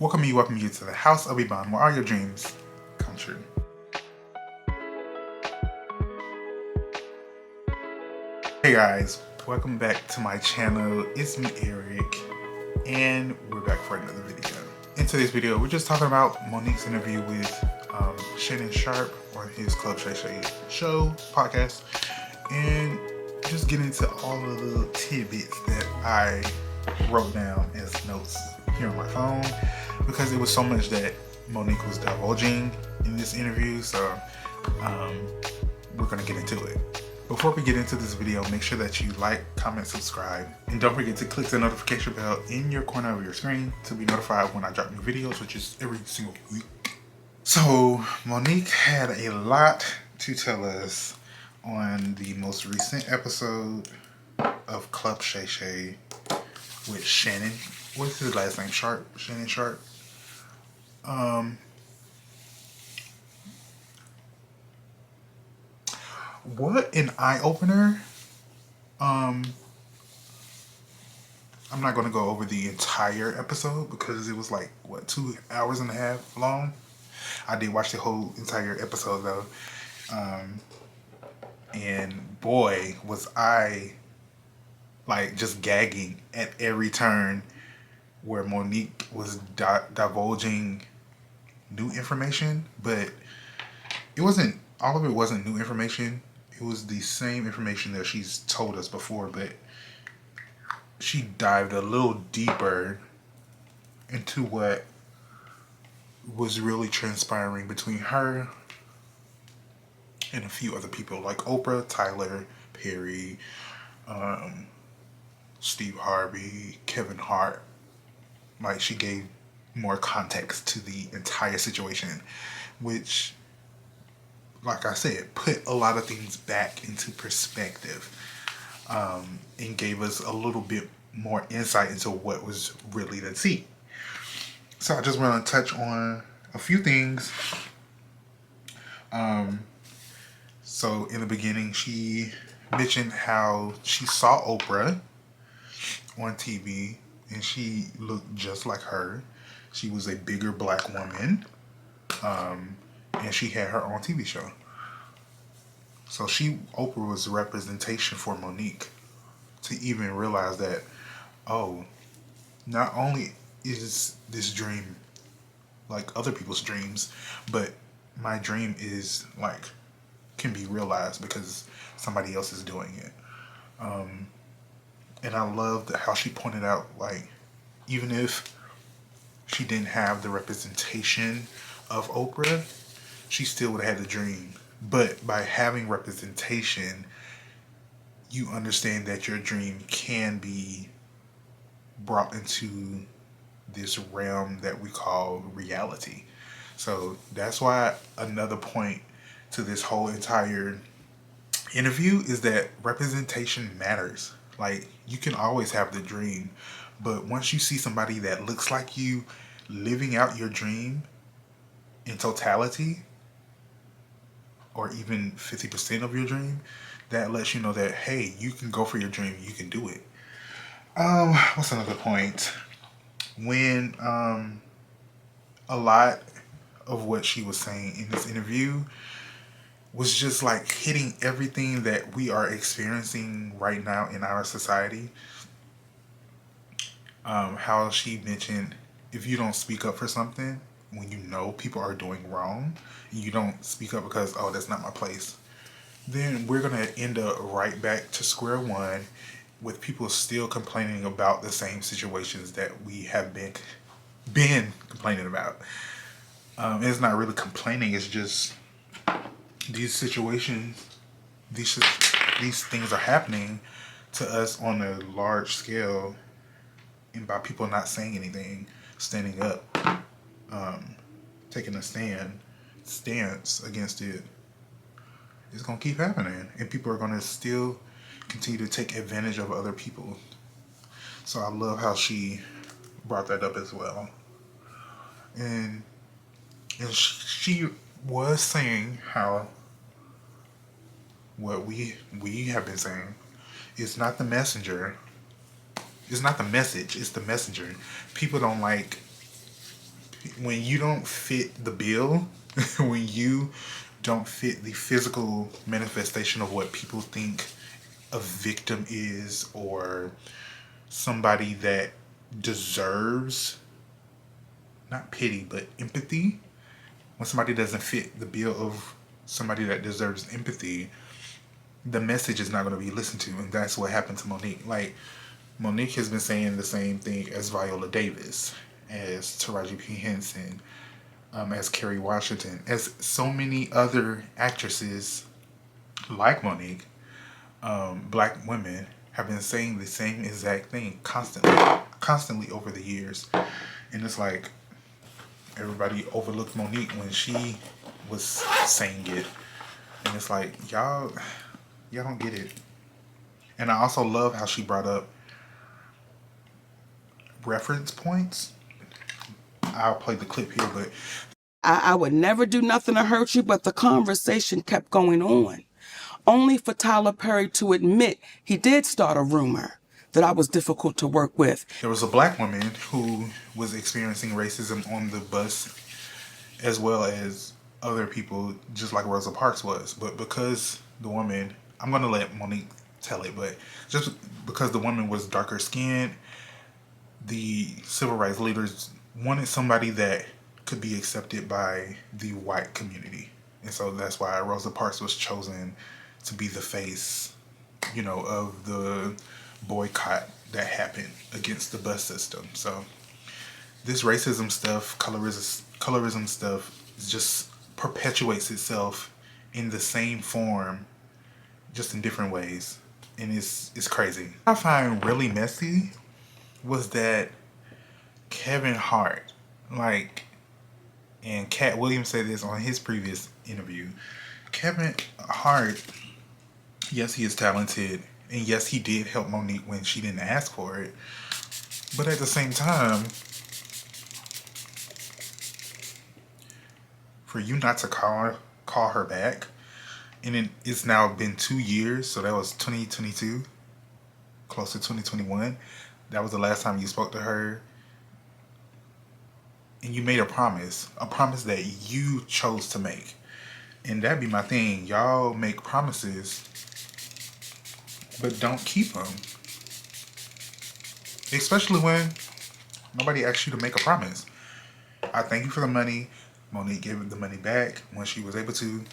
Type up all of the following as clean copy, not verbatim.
Welcome you to the house of Iban, where all your dreams come true. Hey guys, welcome back to my channel. It's me, Eric, and we're back for another video. In today's video, we're just talking about Monique's interview with Shannon Sharp on his Club Shay Shay show podcast, and just get into all the little tidbits that I wrote down as notes here on my phone, because it was so much that Monique was divulging in this interview. So we're gonna get into it. Before we get into this video, make sure that you like, comment, subscribe, and don't forget to click the notification bell in your corner of your screen to be notified when I drop new videos, which is every single week. So Monique had a lot to tell us on the most recent episode of Club Shay Shay with Shannon. What's his last name? Sharp? Shannon Sharp? What an eye-opener. I'm not going to go over the entire episode because it was like, what, 2 hours and a half long? I did watch the whole entire episode though. And boy, was I like just gagging at every turn where Monique was divulging new information, but it wasn't, all of it wasn't new information. It was the same information that she's told us before, but she dived a little deeper into what was really transpiring between her and a few other people like Oprah, Tyler, Perry, Steve Harvey, Kevin Hart. Like, she gave more context to the entire situation, which, like I said, put a lot of things back into perspective, and gave us a little bit more insight into what was really the tea. So I just want to touch on a few things. So in the beginning, she mentioned how she saw Oprah on TV and she looked just like her. She was a bigger black woman, and she had her own TV show. So Oprah was representation for Monique to even realize that, oh, not only is this dream like other people's dreams, but my dream is like, can be realized because somebody else is doing it. And I loved how she pointed out, like, even if she didn't have the representation of Oprah, she still would have had the dream. But by having representation, you understand that your dream can be brought into this realm that we call reality. So that's why another point to this whole entire interview is that representation matters. Like, you can always have the dream, but once you see somebody that looks like you living out your dream in totality, or even 50% of your dream, that lets you know that, hey, you can go for your dream, you can do it. What's another point? When a lot of what she was saying in this interview was just like hitting everything that we are experiencing right now in our society. How she mentioned, if you don't speak up for something when you know people are doing wrong, and you don't speak up because, oh, that's not my place, then we're going to end up right back to square one with people still complaining about the same situations that we have been complaining about. It's not really complaining, it's just these situations, these things are happening to us on a large scale, and by people not saying anything, standing up, taking a stance against it, it's gonna keep happening, and people are gonna still continue to take advantage of other people. So I love how she brought that up as well, and she was saying how what we have been saying is not the messenger, it's not the message, it's the messenger. People don't like when you don't fit the bill, when you don't fit the physical manifestation of what people think a victim is, or somebody that deserves not pity but empathy, when somebody doesn't fit the bill of somebody that deserves empathy, the message is not going to be listened to. And that's what happened to Monique. Like, Monique has been saying the same thing as Viola Davis, as Taraji P. Henson, as Kerry Washington, as so many other actresses like Monique, black women, have been saying the same exact thing constantly over the years. And it's like everybody overlooked Monique when she was saying it. And it's like, y'all don't get it. And I also love how she brought up reference points. I'll play the clip here, but I would never do nothing to hurt you, but the conversation kept going on. Only for Tyler Perry to admit he did start a rumor that I was difficult to work with. There was a black woman who was experiencing racism on the bus, as well as other people, just like Rosa Parks was. But because the woman, I'm going to let Monique tell it, but just because the woman was darker skinned, the civil rights leaders wanted somebody that could be accepted by the white community. And so that's why Rosa Parks was chosen to be the face, of the boycott that happened against the bus system. So this racism stuff, colorism stuff, just perpetuates itself in the same form, just in different ways. And it's crazy. What I find really messy was that Kevin Hart, and Cat Williams said this on his previous interview. Kevin Hart, yes, he is talented, and yes, he did help Monique when she didn't ask for it. But at the same time, for you not to call her back, and it's now been 2 years, so that was 2022, close to 2021. That was the last time you spoke to her. And you made a promise that you chose to make. And that'd be my thing. Y'all make promises, but don't keep them. Especially when nobody asked you to make a promise. I thank you for the money. Monique gave the money back when she was able to.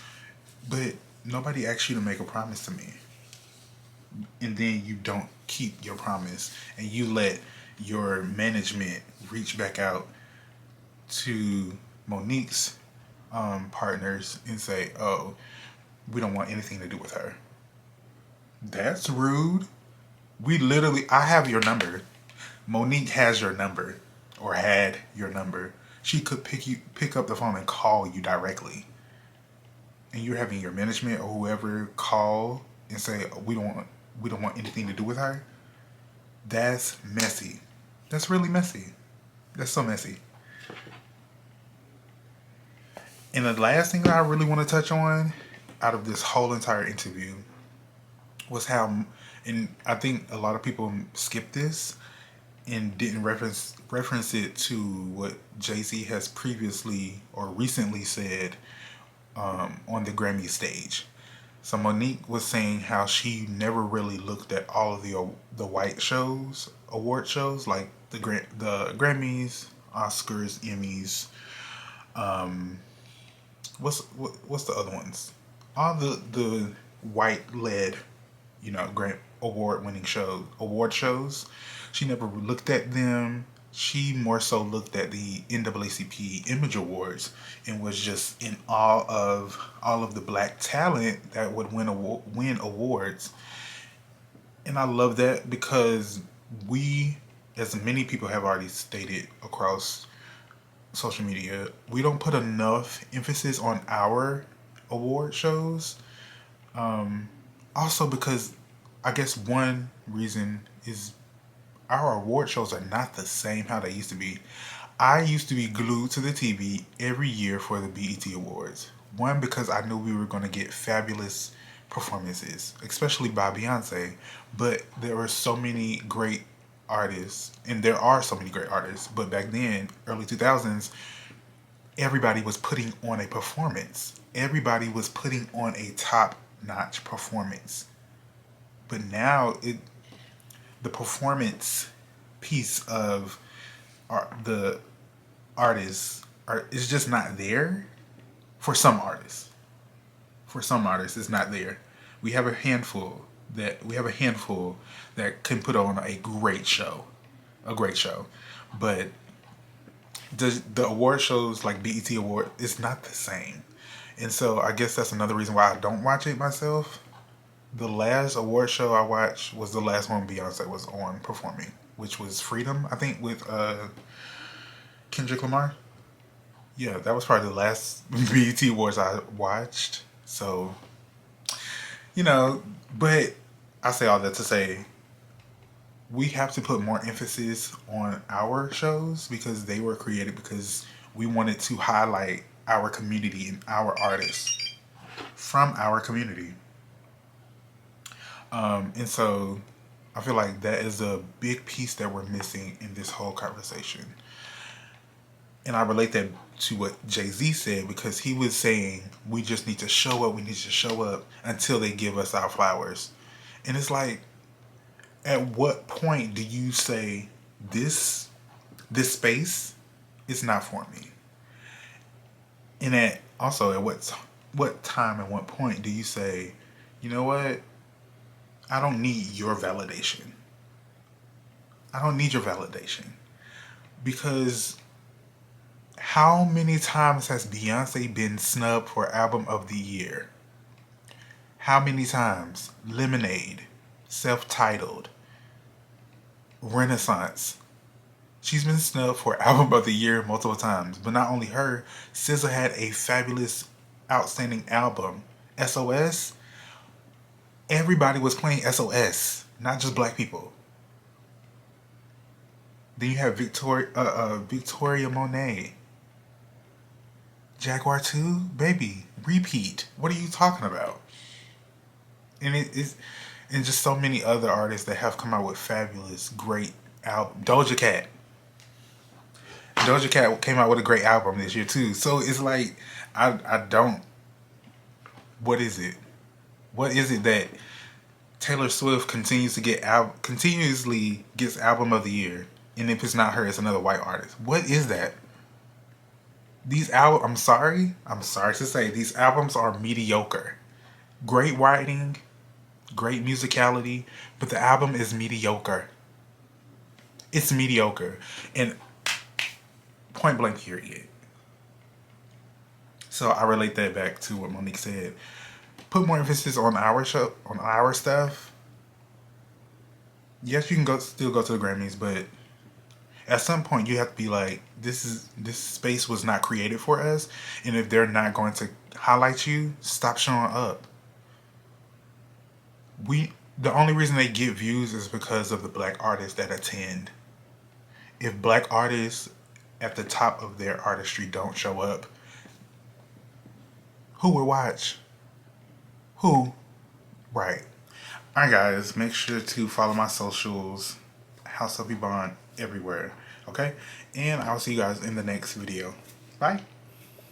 But nobody asked you to make a promise to me. And then you don't keep your promise. And you let your management reach back out to Monique's partners and say, oh, we don't want anything to do with her. That's rude. I have your number. Monique has your number, or had your number. She could pick up the phone and call you directly. And you're having your management or whoever call and say, oh, we don't want anything to do with her. That's messy. That's really messy. That's so messy. And the last thing that I really want to touch on out of this whole entire interview was how, and I think a lot of people skipped this and didn't reference it to what Jay-Z has previously or recently said on the Grammy stage. So Monique was saying how she never really looked at all of the white shows, award shows, like the Grammys, Oscars, Emmys, what's the other ones? All the white led, award shows. She never looked at them. She more so looked at the NAACP Image Awards and was just in awe of all of the black talent that would win awards. And I love that because we, as many people have already stated across social media, we don't put enough emphasis on our award shows. Also because I guess one reason is our award shows are not the same how they used to be. I used to be glued to the TV every year for the BET Awards. One, because I knew we were going to get fabulous performances, especially by Beyonce. But there were so many great artists, and there are so many great artists. But back then, early 2000s, everybody was putting on a performance. Everybody was putting on a top-notch performance. But now the performance piece of the artists is just not there for some artists. For some artists, it's not there. We have a handful that can put on a great show, but the award shows like BET Award, it's not the same. And so I guess that's another reason why I don't watch it myself. The last award show I watched was the last one Beyonce was on performing, which was Freedom, I think, with Kendrick Lamar. Yeah, that was probably the last BET Awards I watched. So, but I say all that to say we have to put more emphasis on our shows because they were created because we wanted to highlight our community and our artists from our community. And so I feel like that is a big piece that we're missing in this whole conversation. And I relate that to what Jay-Z said because he was saying we just need to show up until they give us our flowers. And it's like, at what point do you say this space is not for me? And at what time and what point do you say, you know what? I don't need your validation. I don't need your validation. Because how many times has Beyonce been snubbed for Album of the Year? How many times? Lemonade, Self-Titled, Renaissance. She's been snubbed for Album of the Year multiple times. But not only her, SZA had a fabulous, outstanding album. SOS. Everybody was playing SOS, not just black people. Then you have Victoria Monet. Jaguar 2? Baby, repeat. What are you talking about? And and just so many other artists that have come out with fabulous, great albums. Doja Cat came out with a great album this year too. So it's like, I don't, what is it? What is it that Taylor Swift continuously gets Album of the Year, and if it's not her, it's another white artist? What is that? I'm sorry to say, these albums are mediocre. Great writing, great musicality, but the album is mediocre. It's mediocre. And point blank period. So I relate that back to what Monique said. Put more emphasis on our show, on our stuff. Yes, you can still go to the Grammys, but at some point you have to be like, this space was not created for us, and if they're not going to highlight you, stop showing up. The only reason they get views is because of the black artists that attend. If black artists at the top of their artistry don't show up, who would watch? Who? Right. Alright guys, make sure to follow my socials, House of Bond, everywhere. Okay? And I'll see you guys in the next video. Bye.